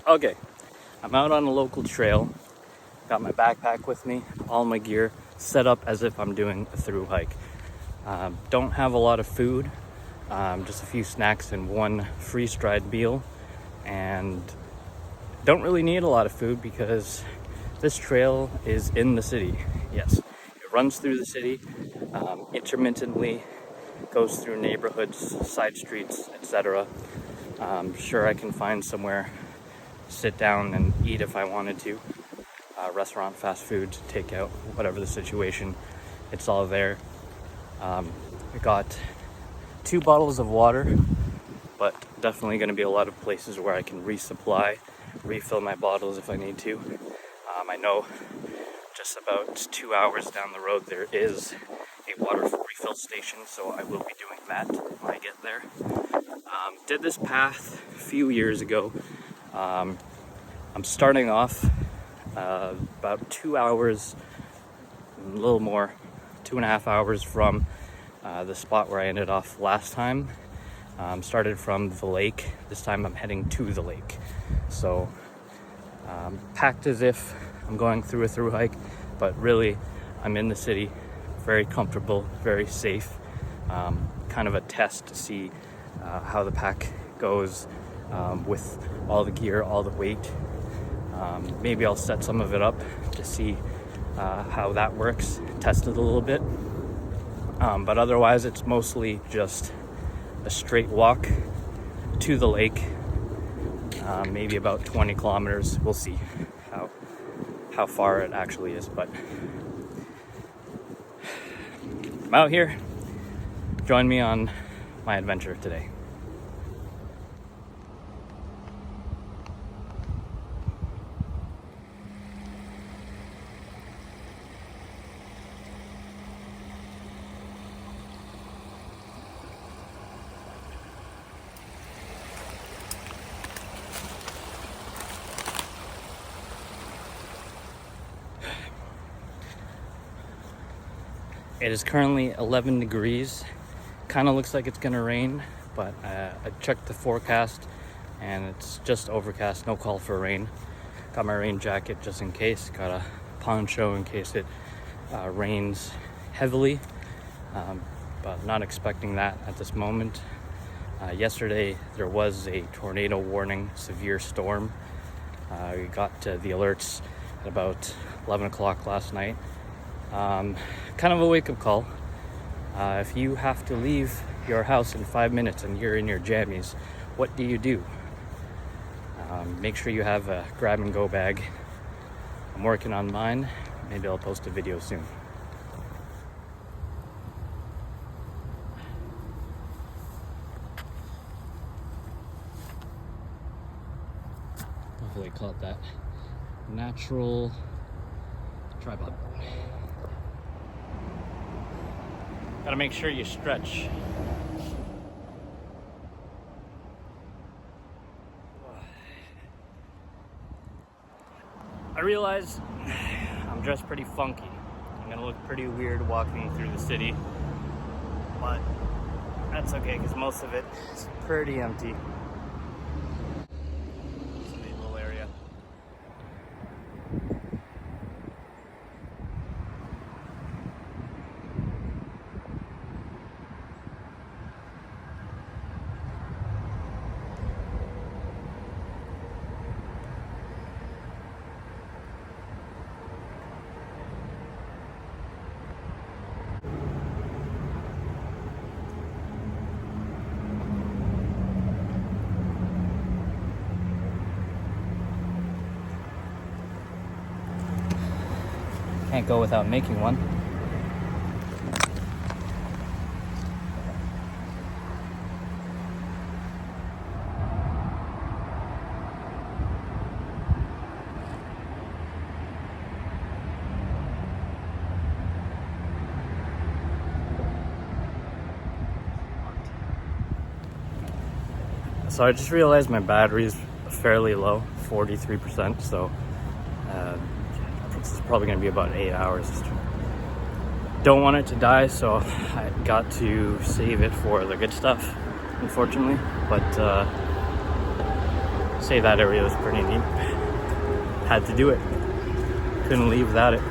Okay, I'm out on a local trail. Got my backpack with me, all my gear set up as if I'm doing a through hike. Don't have a lot of food, just a few snacks and one freeze-dried meal, and don't really need a lot of food because this trail is in the city. Yes, it runs through the city, intermittently goes through neighborhoods, side streets, etc. Sure, I can find somewhere, sit down and eat if I wanted to. Restaurant, fast food, takeout, whatever the situation, it's all there. I got 2 bottles of water, but definitely going to be a lot of places where I can resupply, refill my bottles if I need to. I know just about 2 hours down the road there is a water refill station, so I will be doing that when I get there. Did this path a few years ago. I'm starting off about 2 hours, a little more, 2.5 hours from the spot where I ended off last time. Started from the lake. This time I'm heading to the lake. So packed as if I'm going through a through hike, but really I'm in the city, very comfortable, very safe. Kind of a test to see how the pack goes with all the gear, all the weight. Maybe I'll set some of it up to see how that works, test it a little bit. But otherwise, it's mostly just a straight walk to the lake, maybe about 20 kilometers. We'll see how far it actually is, but I'm out here. Join me on my adventure today. It is currently 11 degrees. Kind of looks like it's gonna rain, but I checked the forecast and it's just overcast, no call for rain. Got my rain jacket just in case, got a poncho in case it rains heavily, but not expecting that at this moment. Yesterday there was a tornado warning, severe storm. We got the alerts at about 11 o'clock last night. Kind of a wake-up call. If you have to leave your house in 5 minutes and you're in your jammies, what do you do? Make sure you have a grab-and-go bag. I'm working on mine. Maybe I'll post a video soon. Hopefully I caught that. Natural tripod. Gotta make sure you stretch. I realize I'm dressed pretty funky. I'm gonna look pretty weird walking through the city, but that's okay because most of it is pretty empty. It's a neat little area. Can't go without making one. So I just realized my battery is fairly low, 43%, so this is probably going to be about 8 hours. Don't want it to die, so I got to save it for the good stuff, unfortunately. But say that area was pretty neat. Had to do it. Couldn't leave without it.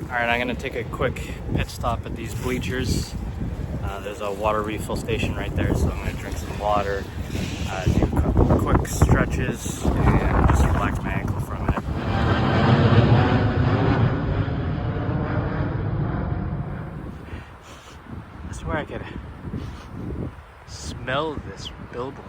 All right, I'm gonna take a quick pit stop at these bleachers. There's a water refill station right there, so I'm gonna drink some water, do a couple quick stretches, and just relax my ankle for a minute. I swear I could smell this billboard.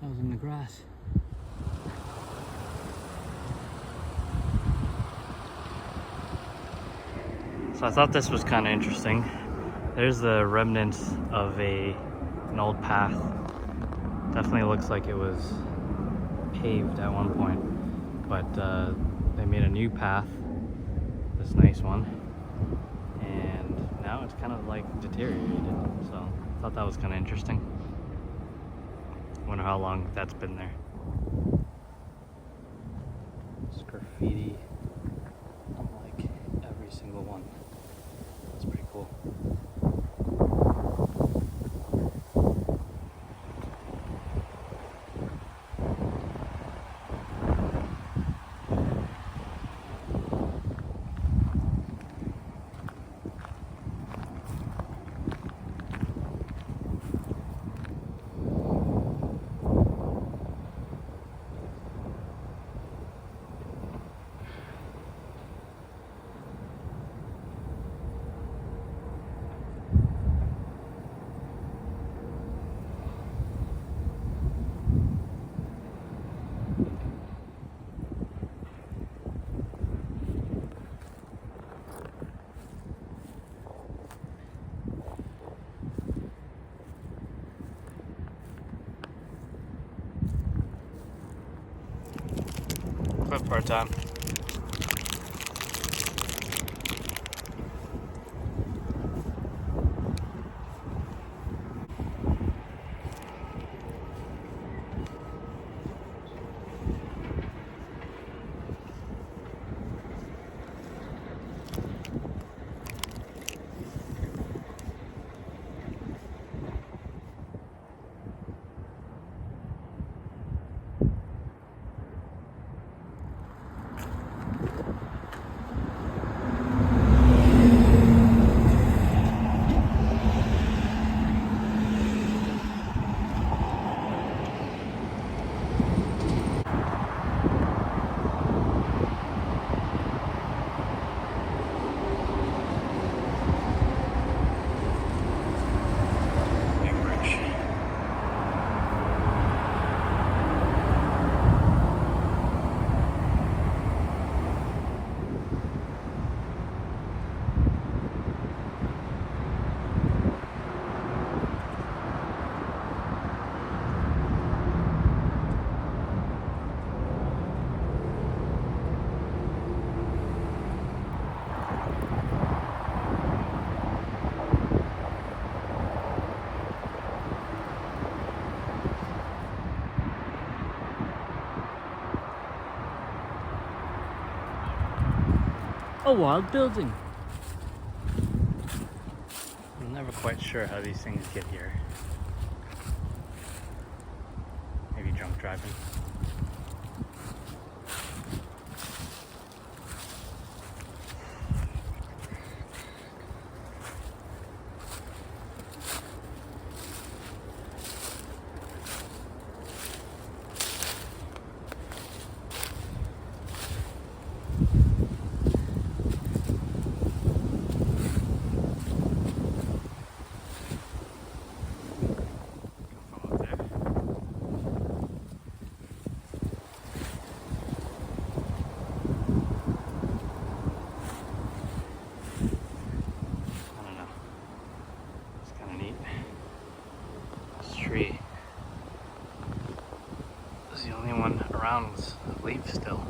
I was in the grass. So I thought this was kind of interesting. There's the remnants of an old path. Definitely looks like it was paved at one point, but they made a new path, this nice one, and now it's kind of like deteriorated. So I thought that was kind of interesting. Wonder how long that's been there. It's graffiti on like every single one. That's pretty cool. Quit part-time. A wild building. I'm never quite sure how these things get here. Maybe drunk driving. Tree is the only one around with leaves still.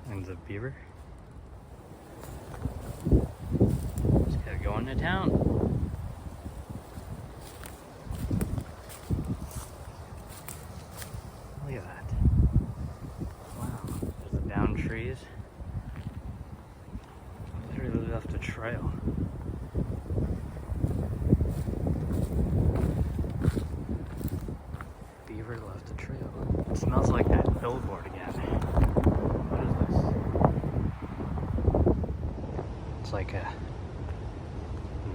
Signs of beaver. Just gotta go into town. Look at that. Wow, there's the down trees. Literally left a trail. Beaver left a trail. It smells like that billboard again. What is this? It's like a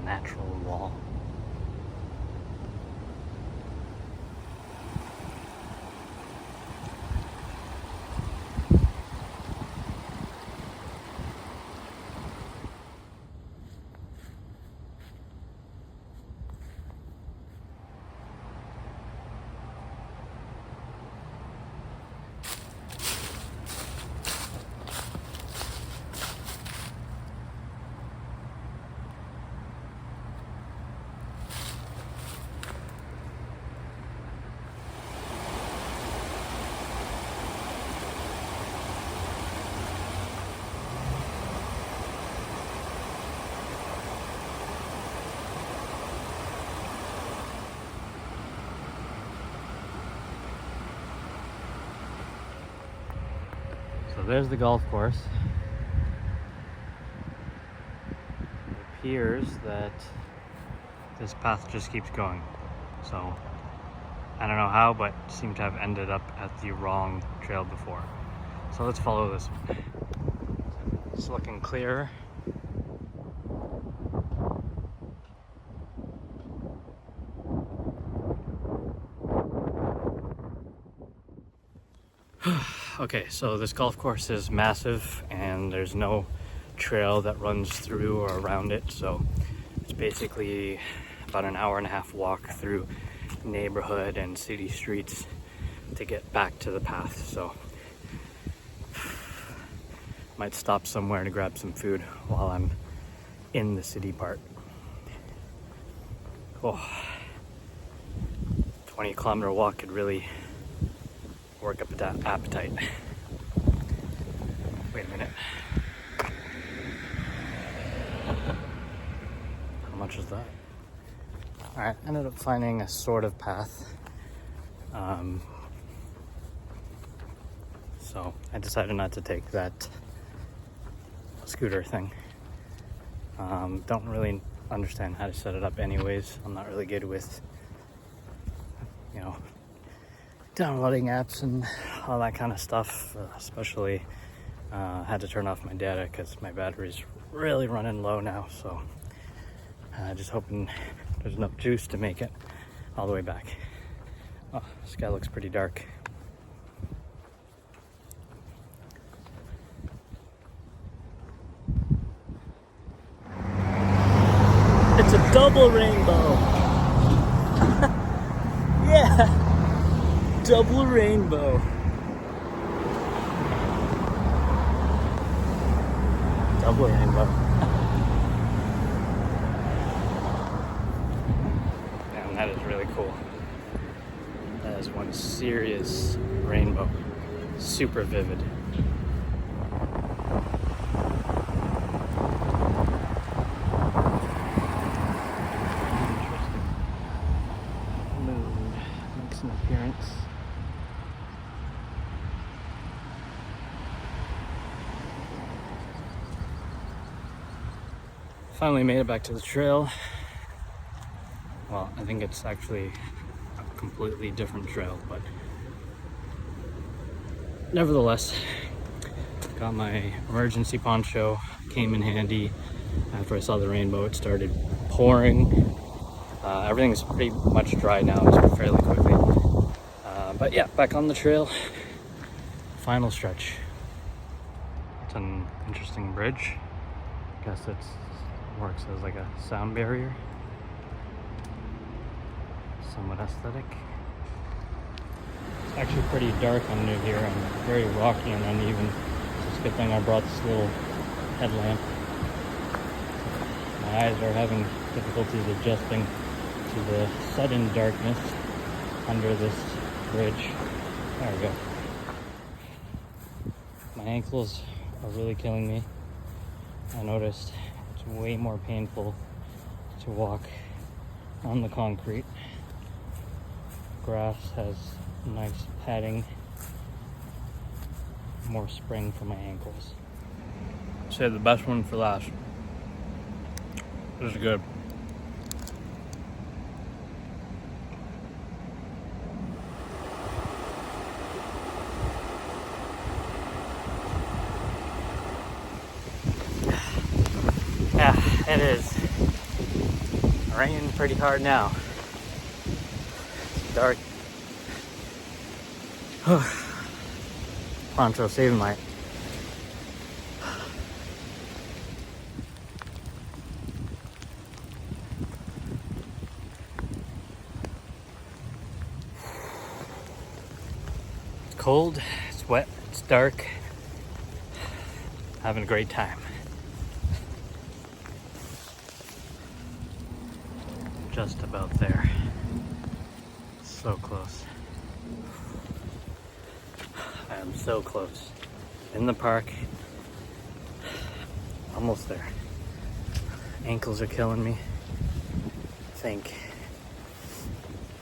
natural wall. So there's the golf course. It appears that this path just keeps going. So I don't know how, but seem to have ended up at the wrong trail before. So let's follow this one. It's looking clear. Okay, so this golf course is massive and there's no trail that runs through or around it, so it's basically about an hour and a half walk through neighborhood and city streets to get back to the path. So might stop somewhere to grab some food while I'm in the city part. Oh, 20-kilometer walk could really work up that appetite. Wait a minute. How much is that? Alright, I ended up finding a sort of path. So I decided not to take that scooter thing. Don't really understand how to set it up anyways. I'm not really good with, downloading apps and all that kind of stuff, especially had to turn off my data because my battery's really running low now, so just hoping there's enough juice to make it all the way back. Oh, the sky looks pretty dark. It's a double rainbow. Yeah, double rainbow. Double rainbow. Man, that is really cool. That is one serious rainbow. Super vivid. Makes an appearance. Finally made it back to the trail. Well, I think it's actually a completely different trail, but nevertheless, got my emergency poncho, came in handy. After I saw the rainbow, it started pouring. Everything's pretty much dry now, it's fairly quickly. But yeah, back on the trail. Final stretch. It's an interesting bridge. Guess it works as like a sound barrier. Somewhat aesthetic. It's actually pretty dark under here and very rocky and uneven. It's a good thing I brought this little headlamp. My eyes are having difficulties adjusting to the sudden darkness under this bridge. There we go. My ankles are really killing me. I noticed it's way more painful to walk on the concrete. Grass has nice padding, more spring for my ankles. Save the best one for last. This is good. Yeah, it is raining pretty hard now. It's dark. Poncho saving my It's cold, it's wet, it's dark. Having a great time. Just about there. So close. I am so close. In the park. Almost there. Ankles are killing me. I think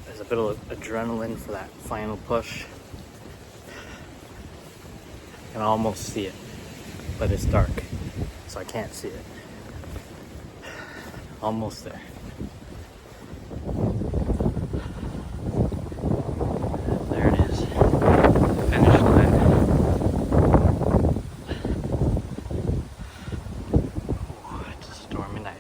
there's a bit of adrenaline for that final push. I can almost see it, but it's dark, so I can't see it. Almost there. There it is. Finish line. Ooh, it's a stormy night.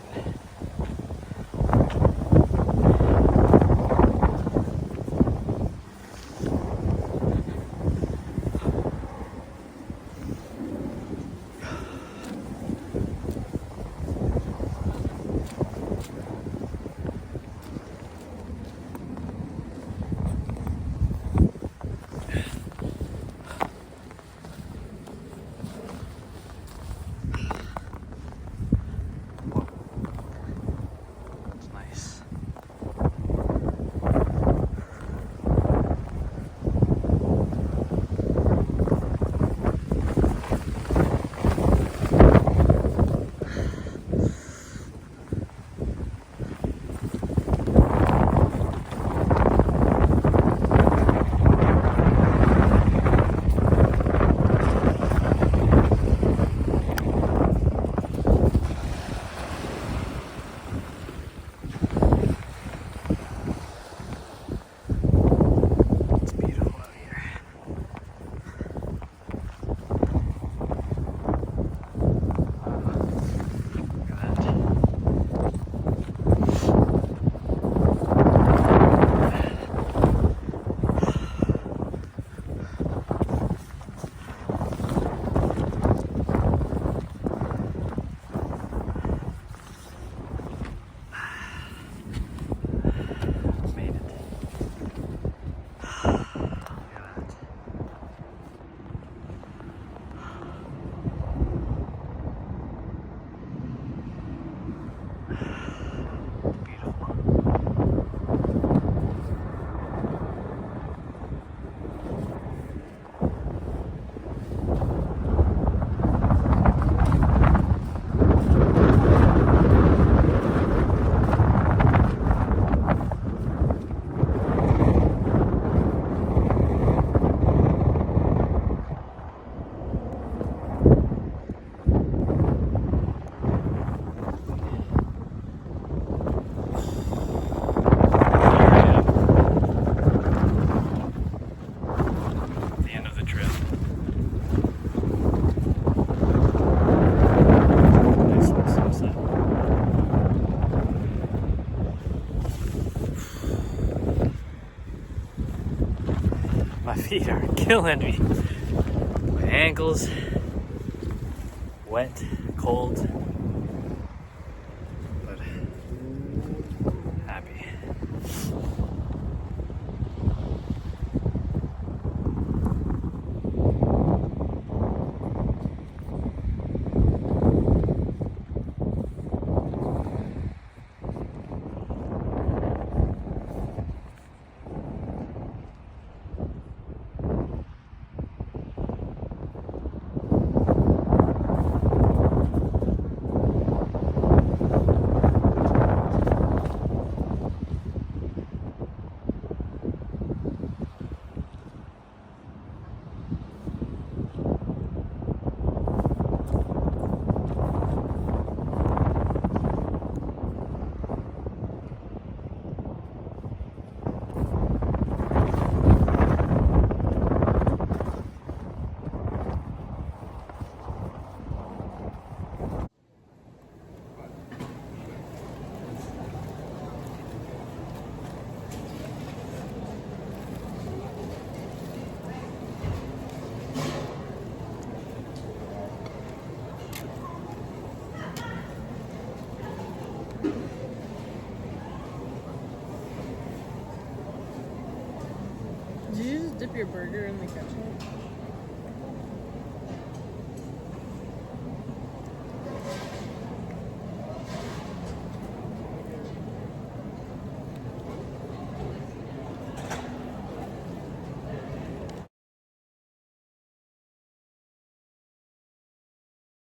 My feet are killing me. My ankles, wet, cold, but happy. Did you just dip your burger in the ketchup?